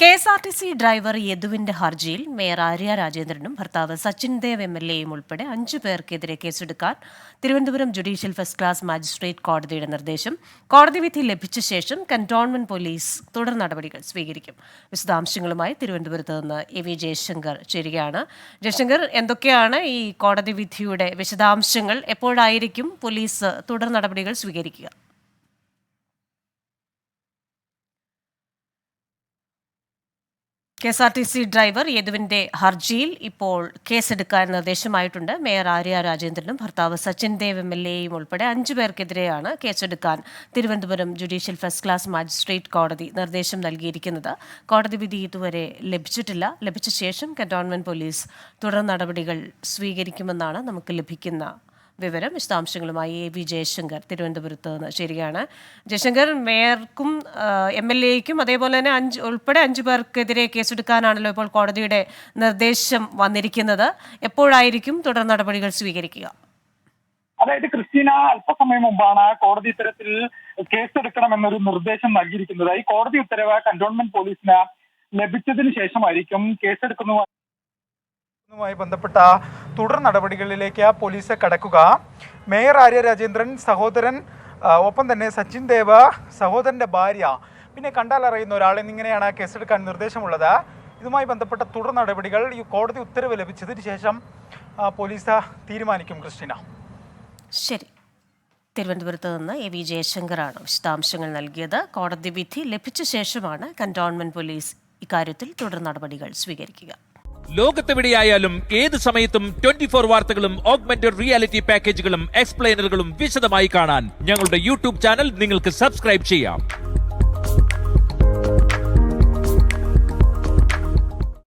KSRTC driver യദുവിന്റെ ഹർജിയിൽ mayor Arya രാജേന്ദ്രനും ഭർത്താവ് സച്ചിൻ ദേവ് MLAയും ഉൾപ്പെടെ 5 പേർക്കെതിരെ കേസെടുക്കാൻ Thiruvananthapuram judicial first class magistrate കോടതിയുടെ നിർദ്ദേശം. കോടതി വിധി ലഭിച്ച ശേഷം കന്റോൺമെന്റ് പോലീസ് തുടർ നടപടികൾ സ്വീകരിക്കും. വിശദാംശങ്ങളുമായി തിരുവനന്തപുരത്ത് നിന്ന് AV ജയശങ്കർ ചേരുകയാണ്. ജയശങ്കർ, എന്തൊക്കെയാണ് ഈ കോടതി വിധിയുടെ വിശദാംശങ്ങൾ? എപ്പോഴായിരിക്കും പോലീസ് തുടർ നടപടികൾ സ്വീകരിക്കുക? KSRTC ഡ്രൈവർ യദുവിന്റെ ഹർജിയിൽ ഇപ്പോൾ കേസെടുക്കാൻ നിർദ്ദേശമായിട്ടുണ്ട്. മേയർ ആര്യ രാജേന്ദ്രനും ഭർത്താവ് സച്ചിൻ ദേവ് MLAയും ഉൾപ്പെടെ 5 പേർക്കെതിരെയാണ് കേസെടുക്കാൻ Thiruvananthapuram judicial first class magistrate കോടതി നിർദ്ദേശം നൽകിയിരിക്കുന്നത്. കോടതി വിധി ഇതുവരെ ലഭിച്ചിട്ടില്ല. ലഭിച്ച ശേഷം കന്റോൺമെന്റ് പോലീസ് തുടർ നടപടികൾ സ്വീകരിക്കുമെന്നാണ് നമുക്ക് ലഭിക്കുന്ന വിവരം. വിശദാംശങ്ങളുമായി AV ജയശങ്കർ തിരുവനന്തപുരത്ത് നിന്ന് ചേരുകയാണ്. ജയശങ്കർ, മേയർക്കും MLAയ്ക്കും അതേപോലെ തന്നെ 5 പേർക്കെതിരെ കേസെടുക്കാനാണല്ലോ ഇപ്പോൾ കോടതിയുടെ നിർദ്ദേശം വന്നിരിക്കുന്നത്. എപ്പോഴായിരിക്കും തുടർ നടപടികൾ സ്വീകരിക്കുക? അതായത് ക്രിസ്റ്റീന, അല്പസമയം മുമ്പാണ് കോടതി ഇത്തരത്തിൽ കേസെടുക്കണമെന്നൊരു നിർദ്ദേശം നൽകിയിരിക്കുന്നത്. ഈ കോടതി ഉത്തരവ് കന്റോൺമെന്റ് പോലീസിന് ലഭിച്ചതിന് ശേഷമായിരിക്കും കേസെടുക്കുന്നതുമായി ബന്ധപ്പെട്ട തുടർ നടപടികളിലേക്ക് പോലീസ് കടക്കുക. മേയർ ആര്യ രാജേന്ദ്രൻ, സഹോദരൻ, ഒപ്പം തന്നെ സച്ചിൻ ദേവ്, സഹോദരന്റെ ഭാര്യ, പിന്നെ കണ്ടാൽ അറിയുന്ന ഒരാൾ എന്നിങ്ങനെയാണ് കേസെടുക്കാൻ നിർദ്ദേശമുള്ളത്. ഇതുമായി ബന്ധപ്പെട്ട തുടർ നടപടികൾ ഈ കോടതി ഉത്തരവ് ലഭിച്ചതിന് ശേഷം പോലീസ് തീരുമാനിക്കും. ക്രിസ്റ്റീന, ശരി. തിരുവനന്തപുരത്ത് നിന്ന് AV ജയശങ്കറാണ് വിശദാംശങ്ങൾ നൽകിയത്. കോടതി വിധി ലഭിച്ച ശേഷമാണ് കന്റോൺമെന്റ് പോലീസ് ഇക്കാര്യത്തിൽ തുടർ നടപടികൾ സ്വീകരിക്കുക. ലോകത്തെവിടെയായാലും ഏത് സമയത്തും 24 വാർത്തകളും ഓഗ്മെന്റഡ് റിയാലിറ്റി പാക്കേജുകളും എക്സ്പ്ലെയിനറുകളും വിശദമായി കാണാൻ ഞങ്ങളുടെ YouTube ചാനൽ നിങ്ങൾക്ക് സബ്സ്ക്രൈബ് ചെയ്യാം.